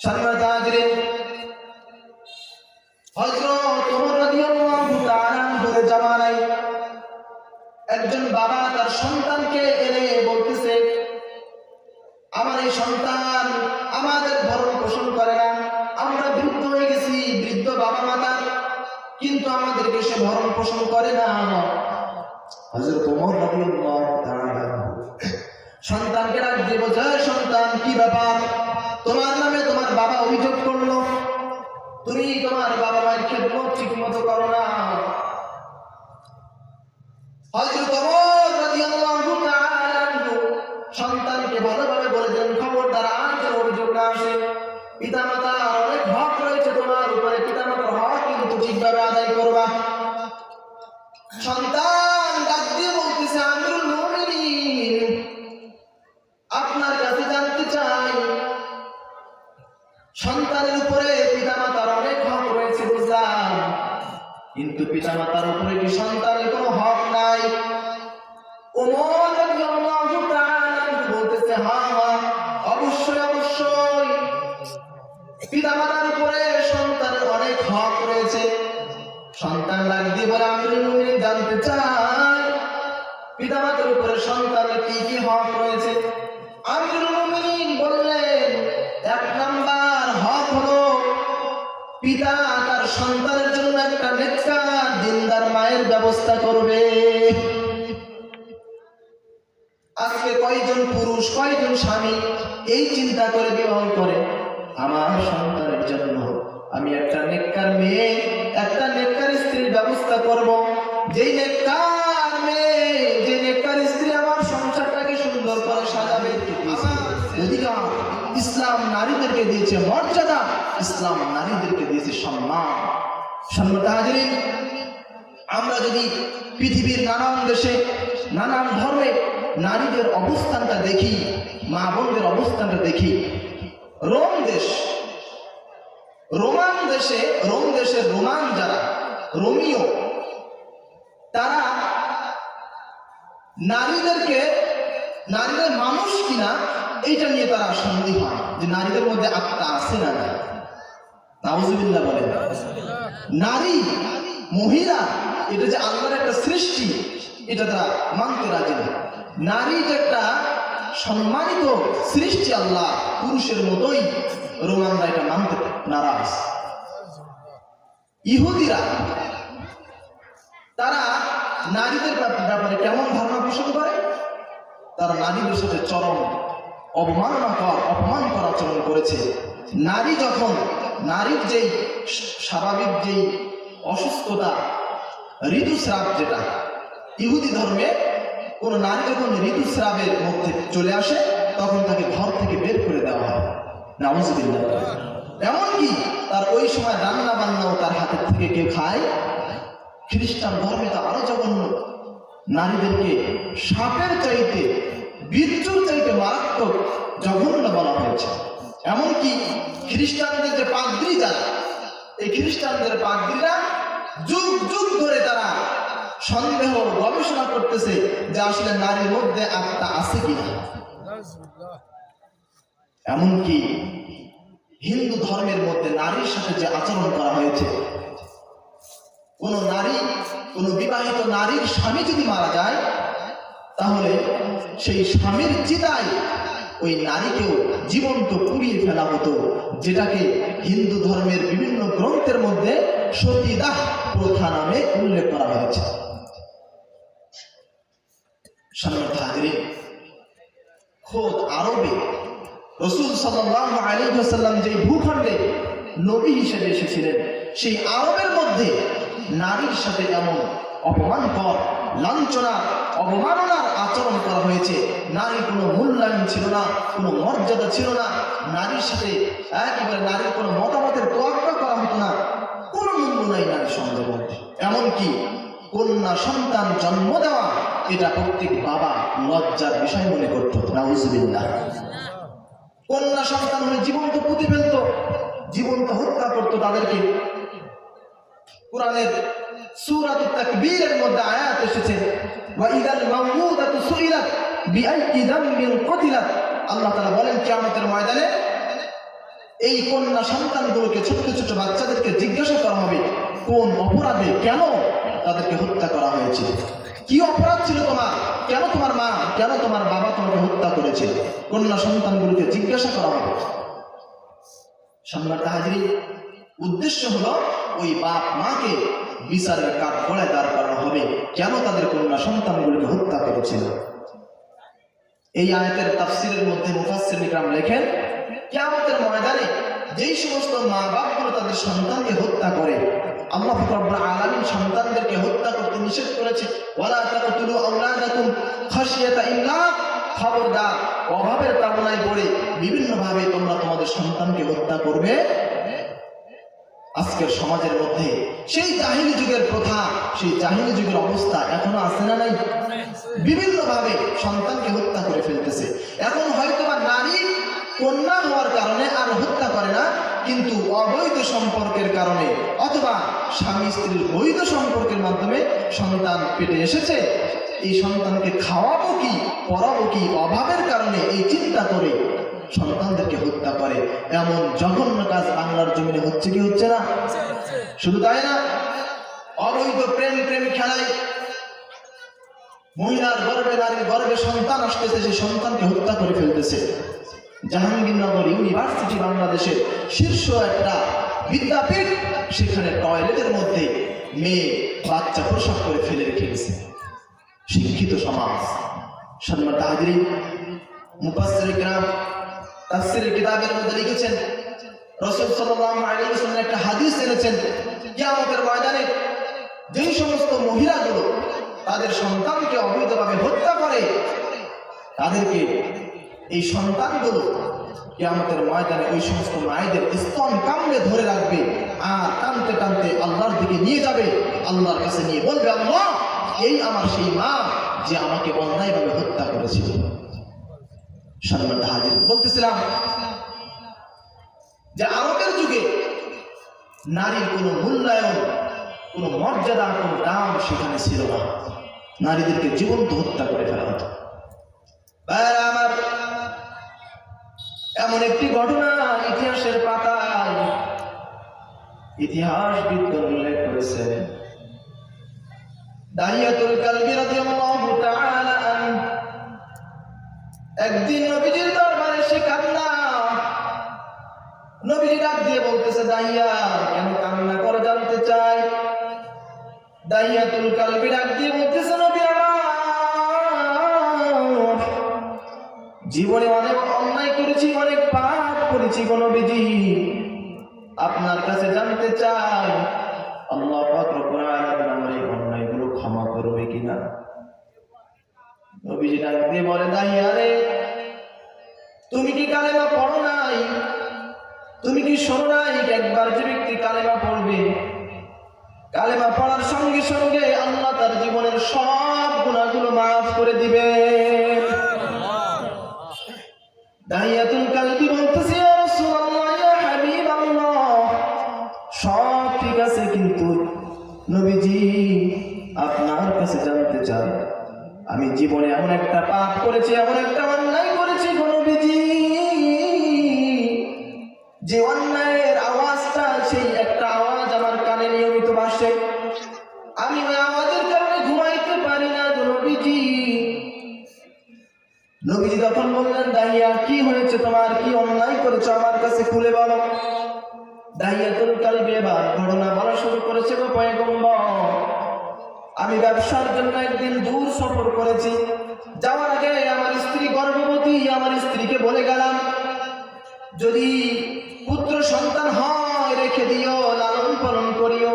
সম্মানিত হাজিরিন, হযরত ওমর রাদিয়াল্লাহু তাআলা আনহুর জামানায় একজন বাবা তার সন্তানকে এনে বলতেছে, আমার এই সন্তান আমাদের ভরণ পোষণ করে না, আমরা বৃদ্ধ হয়ে গেছি, বৃদ্ধ বাবা মাতা, কিন্তু আমাদেরকে সে ভরণ পোষণ করে না। হযরত ওমর রাদিয়াল্লাহু তাআলা সন্তানকে ডাক দিয়ে বলছে, সন্তান কি ব্যাপার, তোমার নামে তোমার বাবা অভিযোগ করলো, তুমি তোমার বাবা মায়ের খেদমত ঠিক মতো করো না। হযরত ওমর রাদিয়াল্লাহু তাআলা সন্তানকে ভালোভাবে বলে দেন, খবরদার আর যেন অভিযোগ না আসে, পিতামাতার অনেক হক রয়েছে তোমার উপরে, পিতামাতার হক কিন্তু ঠিকভাবে আদায় করবা। সন্তান ডাক দিয়ে বলতেছে, আমিরুল মুমিনিন, আপনার কাছে জানতে চাই, সন্তানের উপরে পিতামাতার অনেক হক রয়েছে বুঝলাম, কিন্তু পিতামাতার উপরে কি সন্তানের কোনো হক নাই? ওমর রাদিয়াল্লাহু তাআলা বলতেছে, হ্যাঁ অবশ্যই অবশ্যই পিতামাতার উপরে সন্তানের অনেক হক রয়েছে। সন্তান ডাক দিয়ে বলে, আমিরুল মুমিনিন জানতে চাই, পিতামাতার উপরে সন্তানের কি কি হক রয়েছে? আমিরুল মুমিনিন বললেন, এক নাম্বার হক হলো পিতা তার সন্তানের জন্য একটা নেককার দিনদার মায়ের ব্যবস্থা করবে। আজকে কয়জন পুরুষ, কয়জন স্বামী এই চিন্তা করে বিবাহ করে, আমার সন্তানের জন্য আমি একটা নেককার মেয়ে, একটা নেককার স্ত্রীর ব্যবস্থা করব, যেই নেককার মেয়ে, যে নেককার স্ত্রী আমার সংসারটাকে সুন্দর করে সাজাবে। অধিকার ইসলাম নারীদেরকে দিয়েছে মর্যাদা, ইসলাম নারীদেরকে দিয়েছে সম্মান। সম্মানিত হাজিরিন, আমরা যদি পৃথিবীর নানান দেশে নানান ধর্মে নারীদের অবস্থানটা দেখি, মা বোনদের অবস্থানটা দেখি, রোম দেশের রোমান যারা রোমিও, তারা নারীদের মানুষ কিনা এইটা নিয়ে তারা সন্দেহ হয়, যে নারীদের মধ্যে আত্মা আছে না নাই। নাউজুবিল্লাহ বলে, নারী মহিলা এটা যে আল্লাহর একটা সৃষ্টি, এটা তারা মানতে রাজি না। নারী যে একটা সম্মানিত সৃষ্টি আল্লাহ, পুরুষের মতোই রোমানরা এটা মানতে নারাজ। ইহুদিরা তারা নারীদের ব্যাপারে কেমন ধারণা পোষণ করে? তারা নারীদের সাথে চরম অপমানকর আচরণ করেছে। নারী যখন, নারীর যেই স্বাভাবিক যেই অসুস্থতা, ঋতুস্রাব, যেটা ইহুদি ধর্মে কোন নারী যখন ঋতুস্রাবের মধ্যে চলে আসে, তখন তাকে ঘর থেকে বের করে দেওয়া হয়। নাউজুবিল্লাহ। এমনকি তার ওই সময় রান্না বান্নাও তার হাতের থেকে কেউ খায়। খ্রিস্টান ধর্মে তো আরো জঘন্য, নারীদেরকে সাপের চাইতে, বিচ্ছুর চাইতে মারাত্মক জঘন্য বলা হয়েছে। এমনকি খ্রিস্টানদের যে পাদ্রী যারা, এই খ্রিস্টানদের পাদ্রীরা যুগ যুগ ধরে তারা সন্দেহ গবেষণা করতেছে যে আসলে নারীর মধ্যে আত্মা আছে কিনা। এমনকি হিন্দু ধর্মের মধ্যে নারীর সাথে যে আচরণ করা হয়েছে, কোন বিবাহিত নারীর স্বামী যদি মারা যায়, তাহলে সেই স্বামীর চিতায় ওই নারীকেও জীবন্ত পুড়িয়ে ফেলা হতো, যেটাকে হিন্দু ধর্মের বিভিন্ন গ্রন্থের মধ্যে সতীদাহ প্রথা নামে উল্লেখ করা হয়েছে। সম্মানিত হাজিরিন, খোদ আরবে রাসূল সাল্লাল্লাহু আলাইহি ওয়াসাল্লাম যে ভূখণ্ডে নবী হিসেবে এসেছিলেন, সেই আরবের মধ্যে নারীর সাথে এমন অপমানকর, লাঞ্ছনা, অবমাননার আচরণ করা হয়েছে। নারীর কোনো মূল্যায়ন ছিল না, কোনো মর্যাদা ছিল না, নারীর সাথে একেবারে নারীর কোনো মতামতের তোয়াক্কা করা হতো না, কোনো মূল্য নাই নারীর সমাজের মধ্যে। এমনকি কন্যা সন্তান জন্ম দেওয়া, এটা প্রত্যেক বাবা লজ্জার বিষয় মনে করত। নাউজুবিল্লাহ। কন্যা সন্তান হলে জীবন্ত পুঁতে ফেলত, জীবন্ত হত্যা করত তাদেরকে। কোরআনের সূরাতুত তাকবীরের মধ্যে আয়াত এসেছে, ওয়া ইযাল মাউউদাতু সুইলাত বিআইয়ি যামবিন কুতিলাত। আল্লাহ তাআলা বলেন, কিয়ামতের ময়দানে এই কন্যা সন্তানগুলোকে, ছোট ছোট বাচ্চাদেরকে জিজ্ঞাসা করা হবে কোন অপরাধে, কেন তাদেরকে হত্যা করা হয়েছিল, কি অপরাধ ছিল তোমার, কেন তোমার মা, কেন তোমার বাবা তোমাকে হত্যা করেছিল। কন্যা সন্তানগুলোকে জিজ্ঞাসা করা হবে। সম্মানিত হাজির, উদ্দেশ্য হলো ওই বাপ মাকে বিচারের কাঠগড়ায় দাঁড় করানো হবে, কেন তাদের কন্যা সন্তানগুলোকে হত্যা করেছিল। এই আয়াতের তাফসীরের মধ্যে মুফাসসির ইকরাম লেখেন, কিয়ামতের ময়দানে যেই সমস্ত মা বাপগুলো তাদের সন্তানকে হত্যা করে, আল্লাহ রাব্বুল আলামিন সন্তানদেরকে হত্যা করতে নিষেধ করেছে, ওয়ালা তাকতুলু আওলাদাকুম খাশিয়াতা ইমলাক, খবরদার অভাবের তাড়নায় পড়ে বিভিন্নভাবে তোমরা তোমাদের সন্তানকে হত্যা করবে। আজকের সমাজের মধ্যে সেই জাহিলি যুগের প্রথা, সেই জাহিলি যুগের অবস্থা এখনো আছে না নাই? বিভিন্নভাবে সন্তানকে হত্যা করে ফেলতেছে। এখন হয়তো বা নারী কন্যা হওয়ার কারণে আর হত্যা করে না, কিন্তু অবৈধ সম্পর্কের কারণে অথবা স্বামী স্ত্রীর বৈধ সম্পর্কের মাধ্যমে সন্তান পেটে এসেছে, এই সন্তানকে খাওয়াবো কি, পড়াবো কি, অভাবের কারণে এই চিন্তা করে সন্তানদেরকে হত্যা করে। এমন জঘন্য কাজ বাংলার জমিনে হচ্ছে কি হচ্ছে না? শুধু তাই না, অবৈধ প্রেম খেলায় মহিলার গর্ভে, নারীর গর্ভে সন্তান আসতেছে, সেই সন্তানকে হত্যা করে ফেলতেছে। জাহাঙ্গীরনগর ইউনিভার্সিটি বাংলাদেশের শীর্ষ একটা বিদ্যাপীঠ, সেখানে টয়লেটের মধ্যে মেয়ে বাচ্চা প্রসব করে ফেলে রেখে গেছে। শিক্ষিত সমাজ। সম্মানিত হাজিরিন, মুফাসসির ইকরাম তাফসীরের কিতাবের মধ্যে লিখেছেন, রাসূল সাল্লাল্লাহু আলাইহি ওয়াসাল্লাম একটা হাদিস এনেছেন, কিয়ামতের ময়দানে যেই সমস্ত মহিলাগুলো তাদের সন্তানকে অবৈধভাবে হত্যা করে, তাদেরকে এই সন্তানগুলো কিয়ামতের ময়দানে ওই সমস্ত মায়েদের স্তন কামড়ে ধরে রাখবে আর টানতে টানতে আল্লাহর দিকে নিয়ে যাবে। আল্লাহর কাছে নিয়ে বলবে, আল্লাহ, এই আমার সেই মা যে আমাকে অন্যায়ভাবে হত্যা করেছিল। সম্মানিত হাজির, বলতেছিলাম যে আরবের যুগে নারীর কোনো মূল্যায়ন, কোনো মর্যাদা, কোনো দাম সেখানে ছিল না। নারীদেরকে জীবন্ত হত্যা করে ফেলা হতো। আমার এমন একটি ঘটনা ইতিহাসের পাতায় ইতিহাসবিদ উল্লেখ করেছেন, দাহিয়াতুল কালবি রাদিয়াল্লাহু তাআলা আনহু একদিন নবীজির দরবারে সে কান্না। নবীজি ডাক দিয়ে বলতেছে, দাহিয়া, কেন কান্না করে জানতে চাই। দাহিয়াতুল কালবি ডাক দিয়ে বলতেছে, নবী আমার, জীবনে অনেক অন্যায় করেছি, অনেক পাপ করেছি গো নবীজি, আপনার কাছে জানতে চাই আল্লাহ পাক রব্বুল আলামিন আমার এই অন্যায়গুলো ক্ষমা করবে কিনা। নবীজি ডাক দিয়ে বলে, দাহিয়া রে, তুমি কি কালেমা পড়ো নাই? তুমি কি শোনো নাই একবার যে ব্যক্তি কালেমা পড়বে, কালেমা পড়ার সঙ্গে সঙ্গে আল্লাহ তার জীবনের সব গুনাহগুলো মাফ করে দিবে। দাহিয়াতুল কালবি বলতেছে, ইয়া রাসূলুল্লাহ, ইয়া হাবিবাল্লাহ, সব ঠিক আছে, কিন্তু নবীজি আপনার কাছে জানতে চাই, আমি জীবনে এমন একটা পাপ করেছি, এমন একটা অন্যায় করেছি গো নবীজি, যে অন্যায়ের আওয়াজটা, সেই একটা আওয়াজ আমার কানে নিয়মিত ভাসে, আমি ওই আওয়াজের কারণে ঘুমাইতে পারি না গো নবীজি। নবীজি তখন বললেন, দাহিয়া, কি হয়েছে তোমার, কি অন্যায় করেছো, আমার কাছে খুলে বলো। দাহিয়াতুল কালবি এবার ঘটনা বলা শুরু করেছে, গো পয়গম্বর, আমি ব্যবসার জন্য একদিন দূর সফর করেছি। যাওয়ার আগে আমার স্ত্রী গর্ভবতী, আমার স্ত্রীকে বলে গেলাম, যদি পুত্র সন্তান হয় রেখে দিও, লালন পালন করিও,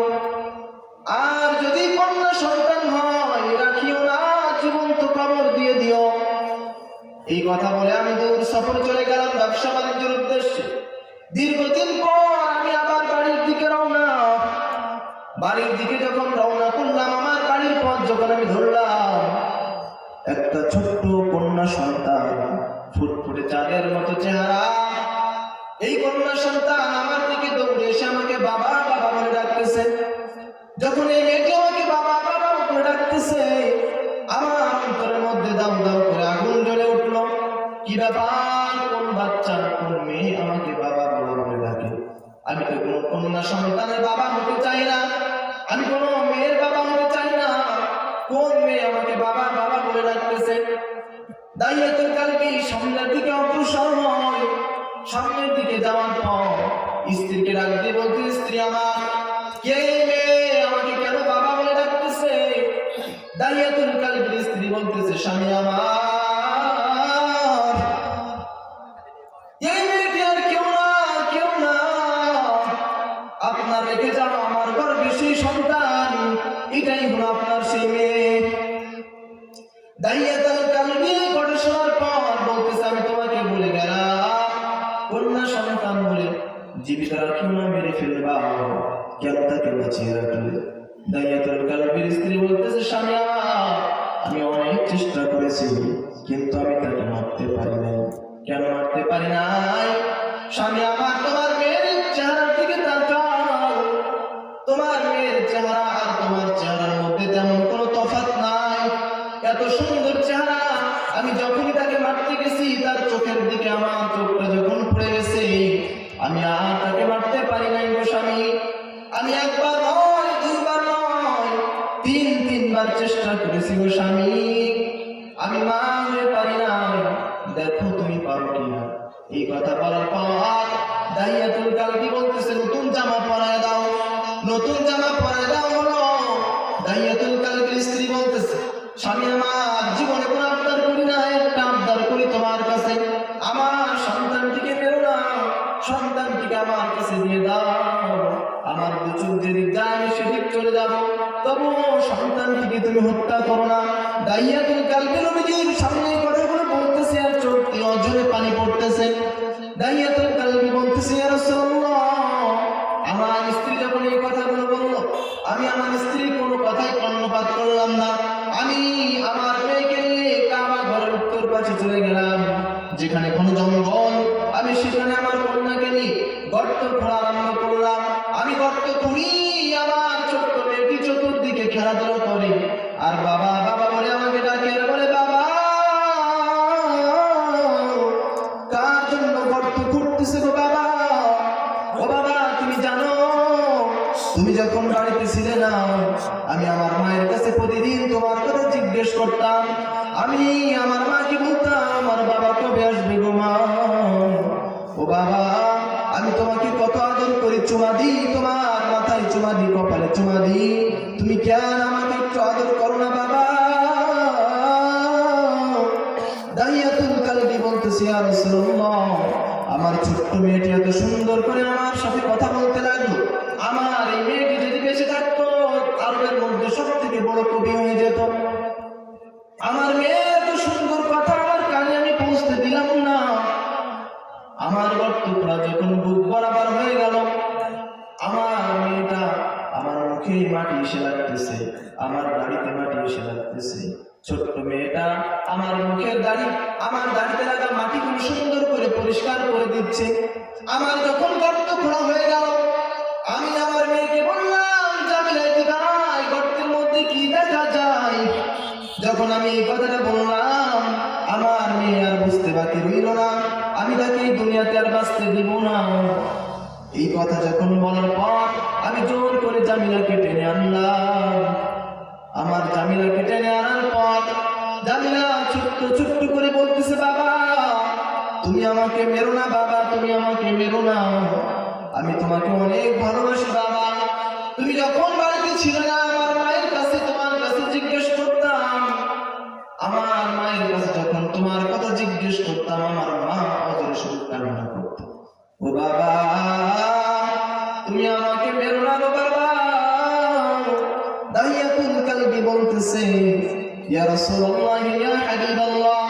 আর যদি কন্যা সন্তান হয় রাখিও না, জীবন্ত কবর দিয়ে দিও। এই কথা বলে আমি দূর সফর চলে গেলাম ব্যবসা বাণিজ্যের উদ্দেশ্যে। দীর্ঘদিন পর আমি আবার বাড়ির দিকে রওনা। বাড়ির দিকে যখন রওনা করলাম, আমার বাড়ির পথ যখন আমি ধরলাম, একটা ছোট্ট কন্যা সন্তান, ফুটফুটে চাঁদের মতো চেহারা, এই কন্যা সন্তান আমার দিকে দৌড়ে এসে আমাকে বাবা বাবা বলে ডাকতেছে। যখন এই মেয়েটি আমাকে বাবা বাবা বলে ডাকতেছে, আমার অন্তরের মধ্যে দাম দাম করে আগুন জ্বলে উঠলো। কি ব্যাপার, কোন বাচ্চা, কোন মেয়ে আমাকে বাবা বাবা বলে আমি তো কোনো কন্যা সন্তানের বাবা হতে চাই না, আমি কোনো মেয়ের বাবা হতে চাই না। কোন মেয়ে আমাকে বাবা বাবা বলে ডাকতেছে? দাইয়াতুল কালবি সামনের দিকে অগ্রসর হয়। সামনের দিকে যাওয়ার পর স্ত্রীকে ডাক দিয়ে বলতে, স্ত্রী আমার, কে মেয়ে আমাকে কেন বাবা বলে ডাকতেছে? দাইয়াতুল কালবির স্ত্রী বলতেছে, স্বামী আমার, এই মেয়েটি আর কেউ না, কেউ না, আপনার রেখে যাওয়া আমার গর্ভে সেই সন্তান, এটাই হলো আপনার সেই মেয়ে। দাইয়াতুল কালবি কথা শোনার পর বলতেছে, আমি তোমাকে বলে গেলাম কন্যা সন্তান বলে জীবিত রাখিও না, মেরে ফেলবা, কেন তাকে বাঁচিয়ে রাখলে? দাইয়াতুল কালবির স্ত্রী বলতেছে, স্বামী আমার, আমি অনেক চেষ্টা করেছি কিন্তু আমি তাকে মারতে পারি নাই। কেন মারতে পারি নাই? স্বামী আমার, তোমার মেয়ের চেহারার দিকে তাকাও, তোমার মেয়ের চেহারা আর তোমার চেহারার মধ্যে তেমন কোনো তফাৎ নাই। এত সুন্দর চেহারা, আমি যখনই তাকে মারতে গেছি তার চোখের দিকে আমার চোখটা যখন পড়ে গেছে, আমি আর তাকে মারতে পারি নাই গো স্বামী। আমি একবার নয়, দুইবার নয়, তিনবার চেষ্টা করেছি গো স্বামী, আমি মারতে পারি না, দেখো তুমি পারো কিনা। এই কথা বলার পর দাইয়াতুল কালবি বলতেছে, নতুন জামা পরায় দাও, নতুন জামা পরায় দাও। হলো দাইয়াতুল কালবির স্ত্রী বলতেছে, স্বামী আমার, জীবনে কোনো আবদার করি না, একটা আবদার করি তোমার কাছে, আমার সন্তানটিকে মেরো না, সন্তানটিকে আমার কাছে দিয়ে দাও। আমার দুচোখ যেদিক যায় আমি সেদিক চলে যাবো, তবু সন্তানটিকে তুমি হত্যা করো না। দাইয়াতুল কালবি নবীজির সামনে কথাগুলো বলতেছে আর চোখ দিয়ে অঝরে পানি পড়তেছে। দাইয়াতুল কালবি বলতেছে, ইয়া রাসূলুল্লাহ, আমার স্ত্রী যখন এই কথাগুলো বললো, আমি আমার স্ত্রীর কোনো কথাই কর্ণপাত করলাম না। আমি আমার মেয়েকে নিয়ে কাবা ঘরের উত্তর পাশে চলে গেলাম, যেখানে কোনো জঙ্গল, আমি সেখানে আমার কন্যাকে নিয়ে গর্ত খোঁড়া আরম্ভ করলাম। আমি গর্ত খুঁড়ি, আমার ছোট্ট মেয়েটি চতুর্দিকে খেলাধুলা করে আর বাবা বাবা বলে আমাকে ডাকে, আর বলে, বাবা, কার জন্য গর্ত খুঁড়তেছে গো বাবা? ও বাবা, তুমি জানো, তুমি যখন বাড়িতে ছিলে না, আমি আমার মায়ের কাছে প্রতিদিন তোমার কথা জিজ্ঞেস করতাম। আমি আমার মাকে বলতাম, আমার বাবা কবে আসবে গো মা? ও বাবা, আমি তোমাকে কত আদর করি, চুমা দিই, তোমার মাথায় চুমা দিই, কপালে চুমা দিই, তুমি কেন আমাকে একটু আদর করো না বাবা? দাইয়াতুল কালবি বলতেছে, ইয়া রাসূলুল্লাহ, আমার ছোট্ট মেয়েটি এত সুন্দর করে আমার সাথে কথা বলতে লাগলো, আমার এই মেয়েটি যদি বেঁচে থাকতো আরবের মধ্যে সব থেকে বড় কবি হয়ে যেত। আমার মেয়ে এত সুন্দর কথা আমার কানে আমি পৌঁছতে দিলাম না। আমার গর্ত খোঁড়া যখন বুক বরাবর হয়ে গেল, আমার মেয়েটা আমার মুখে মাটি এসে লাগতেছে, আমার দাড়িতে মাটি এসে লাগতেছে। ছোট্ট মেয়েটা আমার মুখের দাড়ি, আমার দাড়িতে লাগা মাটিগুলো সুন্দর করে পরিষ্কার করে দিচ্ছে। আমার যখন গর্ত খোঁড়া হয়ে গেল, আমি আমার মেয়েকে বললাম, জামিলা এদিকে আয়, গর্তের মধ্যে কি দেখা যায়? যখন আমি এই কথাটা বললাম, আমার মেয়ে আর বুঝতে বাকি রইল না, আমি তাকে এই দুনিয়াতে আর বাঁচতে দিব না। এই কথা যখন বলার পর আমি জোর করে জামিলাকে টেনে আনলাম। আমার জামিলাকে টেনে আনার পর জামিলা ছোট্ট ছোট্ট করে বলতেছে, বাবা, তুমি আমাকে মেরো না বাবা, তুমি আমাকে মেরো না, আমি তোমাকে অনেক ভালোবাসি বাবা। তুমি যখন বাড়িতে ছিলে না, আমার মায়ের কাছে তোমার কাছে জিজ্ঞেস করতাম, আমার মায়ের কাছে যখন তোমার কথা জিজ্ঞেস করতাম, আমার মা অজরে শুধু কান্না করত। ও বাবা, তুমি আমাকে মেরো না গো বাবা। দাইয়াতুল কালবি বলতেছে, ইয়া রাসূলুল্লাহ, ইয়া হাবিবাল্লাহ,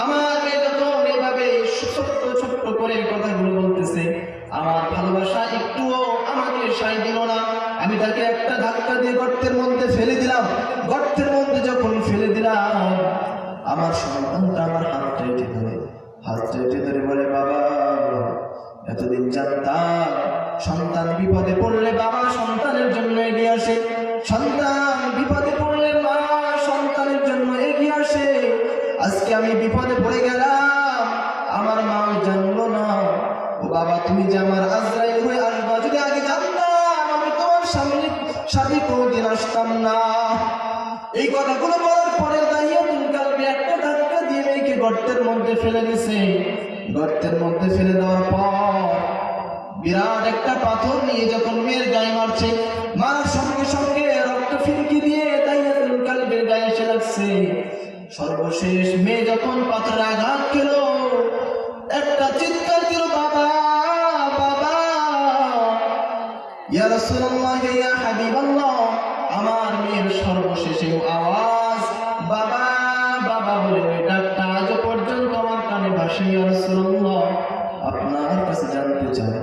আমার মেয়ে যখন এইভাবে ছোট্ট ছোট্ট করে কথাগুলো বলতেছে, আমার ভালোবাসা একটুও আমাকে সায় দিল না। আমি তাকে একটা ধাক্কা দিয়ে গর্তের মধ্যে ফেলে দিলাম। গর্তের মধ্যে যখন ফেলে দিলাম, আমার সন্তানটা আমার হাতটা এঁটে ধরে বলে, বাবা, এতদিন জানতাম সন্তান বিপদে পড়লে বাবা সন্তানের জন্য এগিয়ে আসে, সন্তান বিপদে পড়লে মা সন্তানের জন্য এগিয়ে আসে। আজকে আমি বিপদে পড়ে গেলাম, আমার মা জানলো না। ও বাবা, তুমি যে আমার আজরাইল হয়ে আসবা আগে জানতাম আমি তোমার সাথে কোনোদিন আসতাম না। এই কথাগুলো বলার পরে দাহিয়াতুল কালবি একটা ধাক্কা দিয়ে মেয়েকে গর্তের মধ্যে ফেলে দিয়েছে। গর্তের মধ্যে ফেলে দেওয়ার পর বিরাট একটা পাথর নিয়ে যখন মেয়ের গায়ে মারছে, মারার সঙ্গে সঙ্গে রক্ত ফিরকি দিয়ে দাহিয়াতুল কালবির গায়ে এসে লাগছে। সর্বশেষ মেয়ে যখন পাথরে আঘাত খেল, একটা চিৎকার দিল, বাবা বাবা, ইয়া রাসূলুল্লাহ ইয়া হাবিবাল্লাহ। আমার মেয়ের সর্বশেষ আওয়াজ বাবা বাবা বলে ওই ডাকটা আজ পর্যন্ত আমার কানে ভাসে। ইয়া রাসূলুল্লাহ, আপনার কাছে জানতে চাই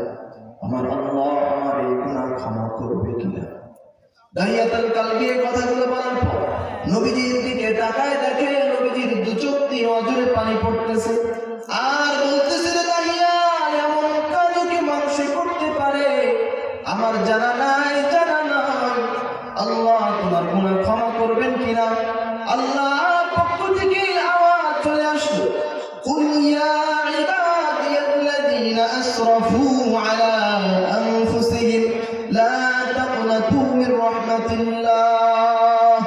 আমার আল্লাহ আমার এই গুনাহ ক্ষমা করবে কিনা। দাহিয়াতুল কালবি এই কথাগুলো বলার পর নবীজির দিকে তাকায়, দেখে নবীজির দু চোখ দিয়ে অজরে পানি পড়তেছে, আর বলতেছে, রে দাহিয়া, এমন কাজও কি মানুষ করতে পারে? আমার জানা নাই, জানা নাই। আল্লাহ তোমার গুনাহ ক্ষমা করবেন কিনা। আল্লাহ পক্ষ থেকে আওয়াজ চলে আসলো, কুল ইয়া ইবাদিয়াল্লাযীনা আসরাফু আলা আনফুসিহিম লা তাকনাতু মির রাহমাতিল্লাহ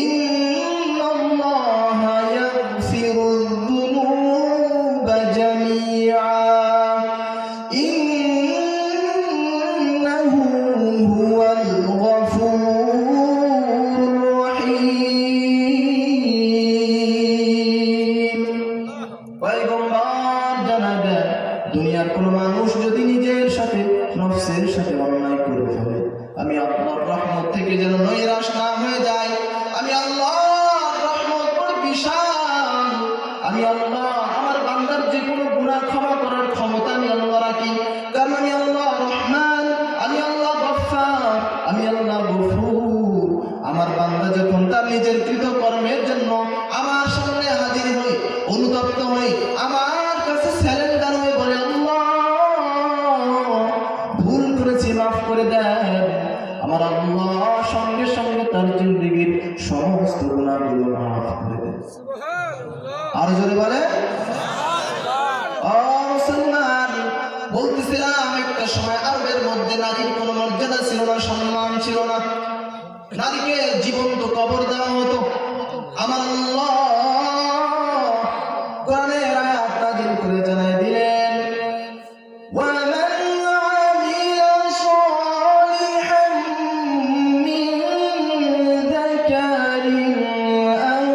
ইন্নাল্লাহা ইয়াগফিরুয যুনুবা জামিআ ইন্নাহু হুয়াল গফুরুর রহিম। পয়গম্বর জানাবেন, দুনিয়ার কোনো মানুষ যদি নিজের সাথে নফসের সাথে অন্যায় করে ফেলে, আমি আল্লাহর রহমত থেকে যেন নৈরাশ না হয়ে যায়। আমি আল্লাহর রহমত বড় বিশাল। আমি আল্লাহ আমার বান্দার যে কোনো গুনাহ ক্ষমা করার ক্ষমতা আমি আল্লাহ রাখি, কারণ আমি আল্লাহ রহমান, আমি আল্লাহ গফফার, আমি আল্লাহ গফুর। আমার বান্দা যখন তার নিজের কৃত কর্মের জন্য আমার সামনে হাজির হই, অনুতপ্ত হই, আমার কাছে স্যালেন্ডার হয়ে বলে, আল্লাহ ভুল করেছি, মাফ করে দেন, আমার আল্লাহ সঙ্গে সঙ্গে তার জিন্দেগীর সমস্ত গুনাহগুলো মাফ করে দেন। আর জোরে বলে মুসলমান। বলতেছিলাম একটা সময় আরবের মধ্যে নারীর কোনো মর্যাদা ছিল না, সম্মান ছিল না। নারীকে জীবন্ত কবর দেওয়া হতো। আমার আল্লাহ কোরআনের আয়াত নাযিল করে জানায় দিলেন, ওয়ামান আমিলা সালিহান মিন যাকারিন আও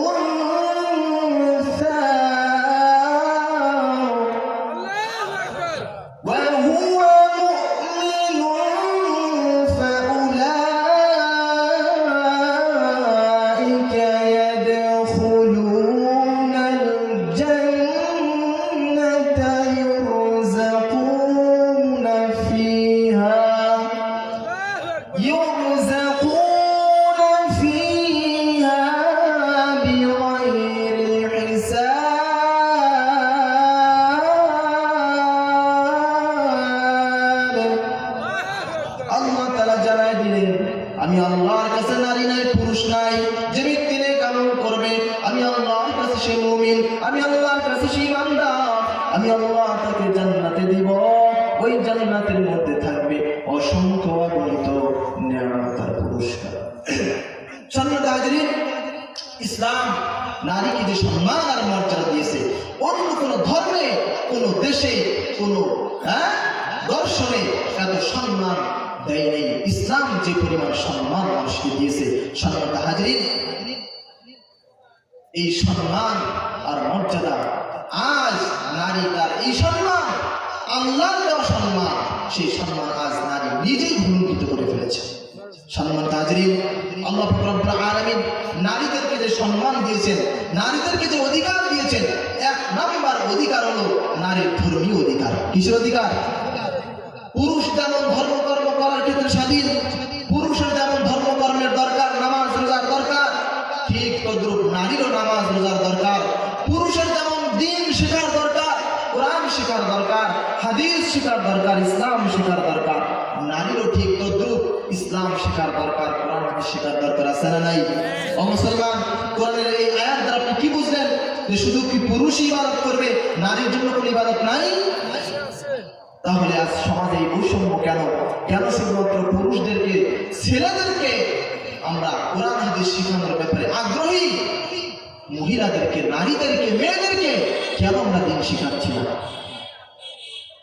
উনসা ওয়া হুয়া মুমিনুন ফাউলাইকা ইয়াদখুলুনাল জান্নাতা ইউরযাকুনা ফিহা বিগাইরি হিসাব। আল্লাহ তাআলা জানায় দিলেন, আমি আল্লাহর কাছে নারী নাই, পুরুষ নাই। যে ব্যক্তি নেক আমল করবে, আমি আল্লাহর কাছে সে মুমিন, আমি আল্লাহর কাছে সে ইমানদার। আমি আল্লাহ তাকে জান্নাতে দিব। ওই জান্নাতের মধ্যে থাকবে অসংখ্য অগণিত নিয়ামত আর পুরস্কার। সম্মানিত হাজিরিন, ইসলাম নারীকে যে সম্মান আর মর্যাদা দিয়েছে, অন্য কোনো ধর্মে, কোনো দেশে, কোনো দর্শনে এত সম্মান দেয় নেই। ইসলাম যে পরিমাণ সম্মান মানুষকে দিয়েছে, সম্মানিত হাজিরিন, এই সম্মান আর মর্যাদা আজ নারী তার এই সম্মান, আল্লাহর দেওয়া সম্মান, সেই সম্মান আজ নারী নিজেই ভূমিত করে ফেলেছে। সম্মানিত হাজিরিন, আল্লাহ রব্বুল আলামিন নারীদেরকে যে সম্মান দিয়েছেন, নারীদেরকে যে অধিকার দিয়েছেন, এক নাম্বার অধিকার হলো নারীর ধর্মীয় অধিকার। কিসের অধিকার? পুরুষ যেমন ধর্মকর্ম করার ক্ষেত্রে স্বাধীন, পুরুষের যেমন ধর্মকর্মের দরকার, নামাজ রোজার দরকার, ঠিক তদ্রুপ নারীরও নামাজ রোজার দরকার। পুরুষের যেমন দ্বীন শেখার দরকার, কোরআন শেখার দরকার, হাদিস শেখার দরকার, ইসলাম শেখার দরকার, নারীরও ঠিক তদ্রুপ ইসলাম শেখার দরকার, কোরআন হাদিস শেখার দরকার। আছে না নাই? ও মুসলমান, কোরআনের এই আয়াত দ্বারা আপনি কি বুঝলেন? যে শুধু কি পুরুষই ইবাদত করবে, নারীর জন্য কোনো ইবাদত নাই? তাহলে আজ সমাজে এই বৈষম্য কেন? কেন শুধুমাত্র পুরুষদেরকে, ছেলেদেরকে আমরা কোরআন হাদিস শেখানোর ব্যাপারে আগ্রহী, মহিলাদেরকে, নারীদেরকে, মেয়েদেরকে কেন আমরা দিন শেখাচ্ছি না?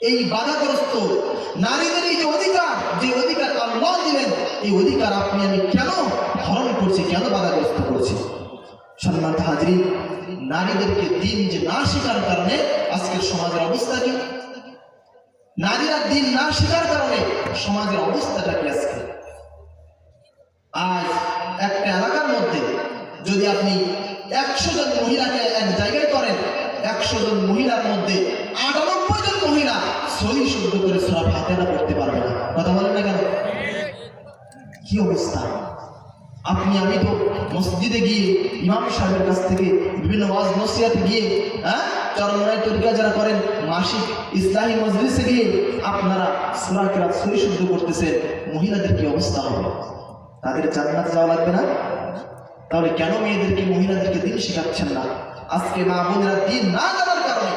এই বাধাগ্রস্ত নারীদের এই যে অধিকার আল্লাহ দিলেন, এই অধিকার আপনি আমি কেন হরণ করছি, কেন বাধাগ্রস্ত করছি? সম্মানিত হাজরিন, নারীদেরকে দিন যে না শেখার কারণে আজকের সমাজের অবস্থা কি? নারীরা দিন না শেখার কারণে সমাজের অবস্থাটা কি? আজকে আজ একটা এলাকার মধ্যে যদি আপনি 100 জন মহিলাকে এক জায়গায় করেন, 100 জন মহিলার মধ্যে 98 জন মহিলা সহি শুদ্ধ করে সূরা ফাতিহা পড়তে পারবে না। কথা বলেন না কেন? কি অবস্থা! আপনি আমি তো মসজিদে গিয়ে ইমাম সাহেবের কাছ থেকে বিভিন্ন ওয়াজ নসিহতে গিয়ে, চরমনায় তরিকা যারা করেন, মাসিক ইসলামী মজলিসে গিয়ে আপনারা সূরা কিরাত সহি শুদ্ধ করতেছেন, মহিলাদের কি অবস্থা হবে? তাদের জান্নাতে যাওয়া লাগবে না? তাহলে কেন মেয়েদেরকে, মহিলাদেরকে দিন শেখাচ্ছেন না? আজকে মা বোনেরা দিন না জানার কারণে,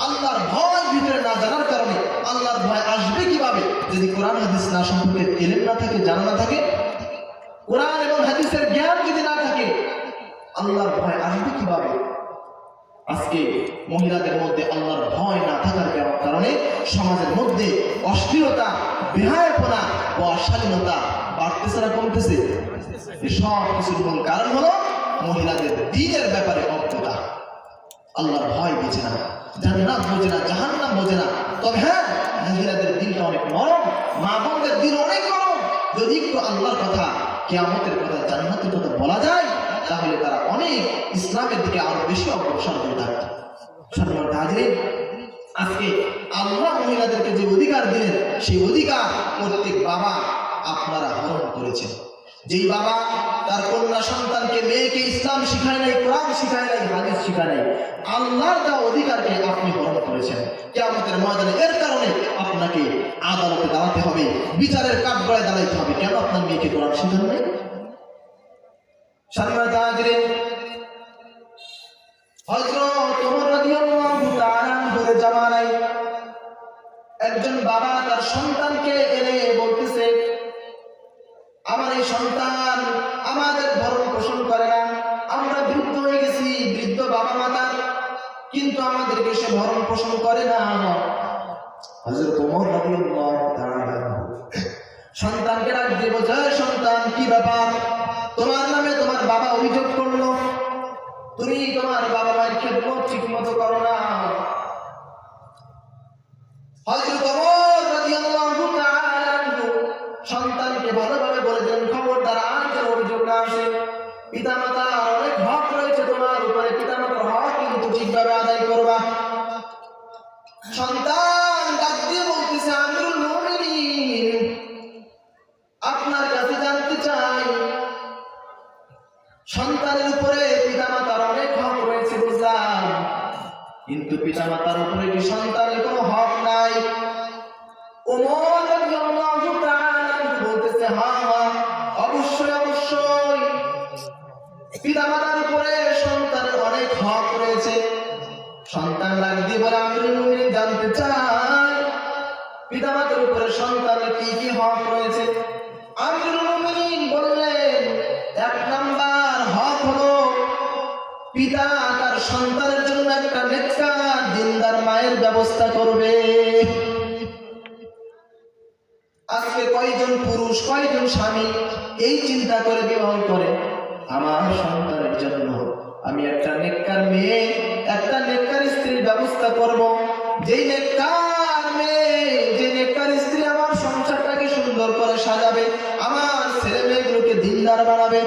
আল্লাহর ভয় ভিতরে না জানার কারণে, আল্লাহর ভয় আসবে কিভাবে যদি কোরআন হাদিস না সম্পর্কে ইলম না থাকে, জানা না থাকে? কোরআন এবং হাদিসের জ্ঞান যদি না থাকে, আল্লাহর ভয় আসবে কিভাবে? আজকে মহিলাদের মধ্যে আল্লাহর ভয় না থাকার কারণে সমাজের মধ্যে অশ্লীলতা, বেহায়াপনা ও অশালীনতা বাড়তেছে না কমতেছে? সব কিছুর মূল কারণ হলো মহিলাদের দ্বীনের ব্যাপারে অজ্ঞতা। আল্লাহর ভয় বোঝে না, জান্নাত বোঝে না, জাহান্নাম বোঝে না। তবে হ্যাঁ, মহিলাদের দিলটা অনেক নরম, মা বোনদের দিল অনেক নরম। যদি একটু আল্লাহর কথা, কিয়ামতের কথা, জান্নাতের কথা বলা যায়, তাহলে তারা অনেক ইসলামের দিকে আরো বেশি অগ্রসর হয়ে থাকবে। সম্মানিত হাজরিন, আজকে আল্লাহ মহিলাদেরকে যে অধিকার দিলেন, সেই অধিকার প্রত্যেক বাবা আপনারা হরণ করেছেন। যেই বাবা তার কন্যা সন্তানকে, মেয়েকে ইসলাম শিখায় নাই, কোরআন শিখায় নাই, হাদিস শিখায় নাই, আল্লাহর দেওয়া অধিকারকে আপনি হরণ করেছেন। কিয়ামতের ময়দানে এর কারণে আপনাকে আদালতে দাঁড়াতে হবে, বিচারের কাঠগড়ায় দাঁড়াইতে হবে। কেন আপনার মেয়েকে কোরআন শিখান নাই? সম্মানিত হাজরিন, হযরত ওমর রাদিয়াল্লাহু তাআলা আনহুর জামানায় একজন বাবা তার সন্তানকে এনে বলতেছে, আমার এই সন্তান আমাদের ভরণ পোষণ করে না, আমরা বৃদ্ধ হয়ে গেছি, বৃদ্ধ বাবা মাতা, কিন্তু আমাদেরকে সে ভরণ পোষণ করে না। হযরত ওমর রাদিয়াল্লাহু তাআলা সন্তানকে ডাক দিয়ে বলছে, সন্তান, কি ব্যাপার? তোমার নামে তোমার বাবা অভিযোগ করলো, তুমি তোমার বাবা মায়ের খেদমত ঠিক মতো করো না। হযরত ওমর রাদিয়াল্লাহু তাআলা সন্তানকে ভালোভাবে বলে দেন, খবরদার আর যেন অভিযোগ না আসে। পিতামাতার অনেক হক রয়েছে তোমার উপরে, পিতামাতার হক কিন্তু ঠিকভাবে আদায় করবা। সন্তান ডাক দিয়ে বলতেছে, আমিরুল মুমিনিন, আপনার কাছে জানতে চাই, সন্তানের উপরে পিতামাতার অনেক হক রয়েছে বুঝলাম, কিন্তু পিতামাতার উপরে কি সন্তানের কোনো হক নাই? ওমর রাদিয়াল্লাহু তাআলা বলতেছে, হ্যাঁ, অবশ্যই অবশ্যই পিতামাতার উপরে সন্তানের অনেক হক রয়েছে। সন্তান ডাক দিয়ে বলে, আমিরুল মুমিনিন, জানতে চাই পিতামাতার উপরে সন্তানের কি কি হক রয়েছে? আমিরুল মুমিনিন বললেন, 1 নাম্বার হক হলো পিতা তার সন্তানের জন্য একটা নেককার দিনদার মায়ের ব্যবস্থা করবে। আজকে কয়জন পুরুষ, কয়জন স্বামী এই চিন্তা করে বিবাহ করে, আমার সন্তানের জন্য আমি একটা নেককার মেয়ে, একটা নেককার স্ত্রীর ব্যবস্থা করব, যেই নেককার মেয়ে, যে নেককার স্ত্রী আমার সংসারটাকে সুন্দর করে সাজাবে, আমার ছেলে মেয়েগুলোকে দিনদার বানাবে,